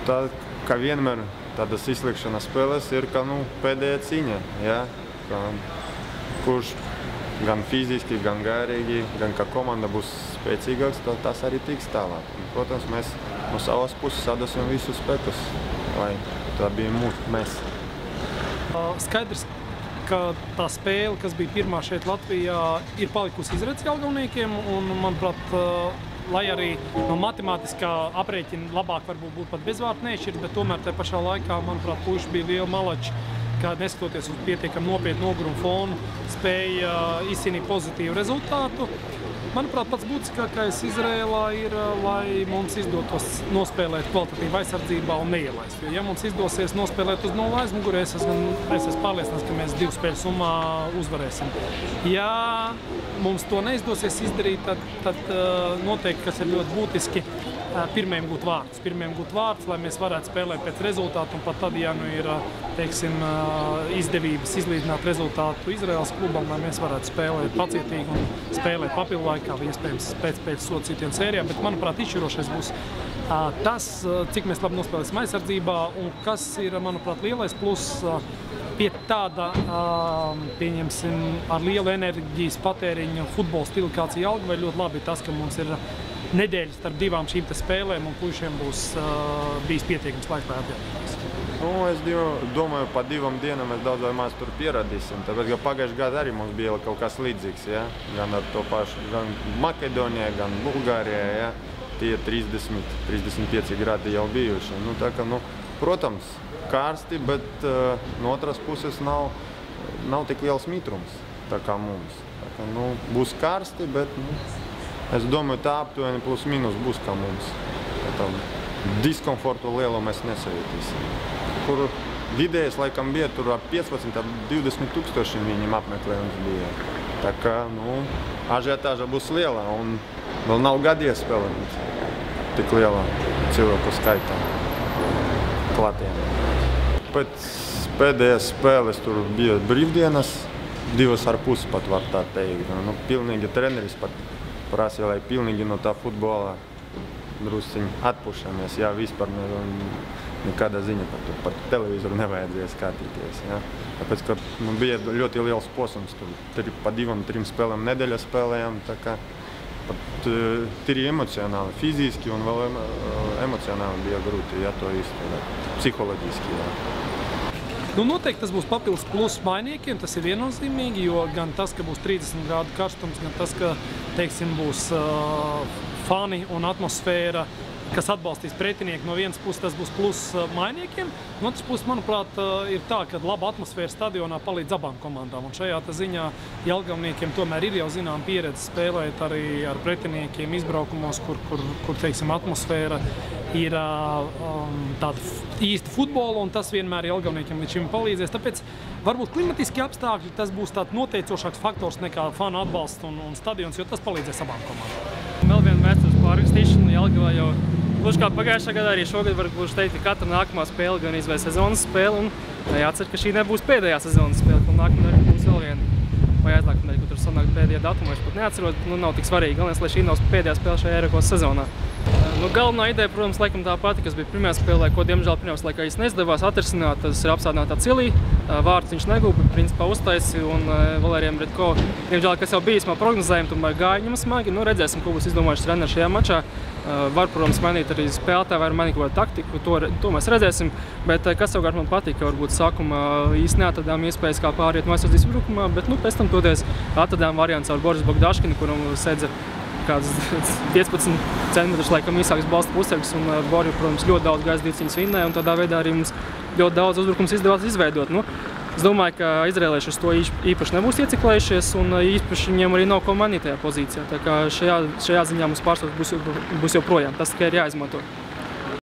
tā, kā vienmēr tādas izlikšanas spēles ir, ka pēdējā cīņa, ja? Kurš gan fiziski, gan garīgi, gan kā komanda būs spēcīgāks, tad tas arī tiks tālāk. Un, protams, mēs no savas puses sadosim visus spēkus, lai tā bija mēs. Skaidrs, ka tā spēle, kas bija pirmā šeit Latvijā, ir palikusi izredz Jelgavniekiem, un, manuprāt, lai arī no matemātiskā aprēķina labāk varbūt būt pat bezvārdu nešķirt, bet tomēr tajā pašā laikā, manuprāt, puiši bija lieli malači, kā neskatoties uz pietiekami nopietnu nogurumu fonu, spēja izcīnīt pozitīvu rezultātu. Manuprāt, pats būtiskākais Izrēlā ir, lai mums izdotos nospēlēt kvalitatīvu aizsardzībā un neielaist. Jo, ja mums izdosies nospēlēt uz 0 aizmugurē, es esmu pārliecināts, ka mēs 2 spēļu summā uzvarēsim. Ja mums to neizdosies izdarīt, tad noteikti, kas ir ļoti būtiski, pirmajam gūt vārdus, lai mēs varētu spēlēt pēc rezultātu, un pat tad, ja ir, teiksim, izdevības izlīdzināt rezultātu Izraēlas klubam, lai mēs varētu spēlēt pacietīgi un spēlēt papildu laikā, iespējams pēc sodcītienu sērijā, bet, manuprāt, izšķirošais būs tas, cik mēs labi nospēlēsim aizsardzībā, un kas ir, manuprāt, lielais pluss pie tāda, pieņemsim, ar lielu enerģijas patēriņu futbola stili, kāds ir Jelgavai, ļoti labi tas, ka mums ir nedēļas starp divām šīm spēlēm, un puišiem būs bijis pietiekams laiks, lai atgādināties. Es domāju, pa 2 dienām mēs daudz vai maz tur pieradīsim, tāpēc, ka pagājušajā gadā arī mums bija kaut kas līdzīgs, ja? Gan ar to pašu, gan Makedonijā, gan Bulgārijā, ja? Tie 30–35 gradi jau bijuši. Tā kā, protams, karsti, bet no otras puses nav tik liels mitrums, tā kā mums. Tā kā, būs karsti, bet es domāju, tā aptuveni plus mīnus būs kā mums. Diskomfortu lielu mēs nesajūtīsim. Kur vidējais laikam bija tur ap 15–20 tūkstošiem viņiem apmeklējums bija. Tā kā, ažiotāža būs liela un vēl nav gadies spēlēt tik lielā cilvēku skaitā klātienē. Pēc pēdējās spēles tur bija brīvdienas, 2,5 pat var tā teikt. Pilnīgi treneris pat prasīja, lai pilnīgi no tā futbola drusciņi atpušamies, ja vispār nekāda ziņa par to, par televizoru nevajadzēja skatīties. Ja. Tāpēc, ka bija ļoti liels posms, tur pa 2–3 spēlēm nedēļā spēlējām, tā kā pat tīri emocionāli, fiziski un vēl emocionāli bija grūti, ja to izturēt, psiholoģiski. Ja. Noteikti tas būs papildus pluss mainiekiem, tas ir viennozīmīgi, jo gan tas, ka būs 30 grādu karstums, gan tas, ka, teiksim, būs fani un atmosfēra, kas atbalstīs pretinieku no vienas puses, tas būs pluss mainiekiem. No otras puses, manuprāt, ir tā, ka laba atmosfēra stadionā palīdz abām komandām. Un šajā ziņā Jelgavniekiem tomēr ir jau zinām pieredze spēlēt arī ar pretiniekiem izbraukumos, kur teiksim, atmosfēra ir tāda īsta futbola, un tas vienmēr Jelgavniekiem līdz šim palīdzēs. Tāpēc varbūt klimatiski apstākļi tas būs tāds noteicošāks faktors nekā fanu atbalsts un stadions, jo tas palīdzēs abām komandām. Vēl viena vēstures pārrakstīšana Jelgavā jau gluži kā pagājušā gadā, arī šogad var gluži teikt, ka katra nākamā spēle gan izvēl sezonas spēle, un jācer, ka šī nebūs pēdējā sezonas spēle, un nākamā arī būs vēl viena. Vai aiznākamā arī, kur tur sanāk pēdējā datuma, es pat neatceros, nav tik svarīgi. Galvenais, lai šī nav pēdējā spēle šajā Eiropas sezonā. Galvenā ideja, protams, laikam tā pati, kas bija pirmajā spēlē, ko, diemžēl, pirmajās laikā īsti neizdevās atrisināt, tas ir apsādinātā cilī. Vārds viņš negūpa, principā uztaisi, un Valērijam Redko, diemžēl, kas jau bijis, prognozējumi, tomēr gāja viņam smagi. Redzēsim, ko būs izdomājuši treneri šajā mačā. Var, protams, mainīt arī spēlētāju, var mainīt kaut kādu taktiku, to mēs redzēsim. Bet kas savukārt man patīk, ka varbūt sākumā īsti neatradām iespējas kā pāriet no aizsardzības uzbrukumā, bet pēc tam toties atradām variants ar Boris Bogdaškinu, kuram sedza kāds 15 centimetrus laikam īsāks balsta pusargs, un Borju, protams, ļoti daudz gaisa cīņas vinnēja, un tādā veidā arī mums ļoti daudz uzbrukums izdevās izveidot. Es domāju, ka izrēlieši uz to īpaši nebūs ieciklējušies, un īpaši viņiem arī nav ko mainīt tajā pozīcijā. Tā kā šajā ziņā mums pārstāvs būs joprojām. Tas tikai ir jāizmanto.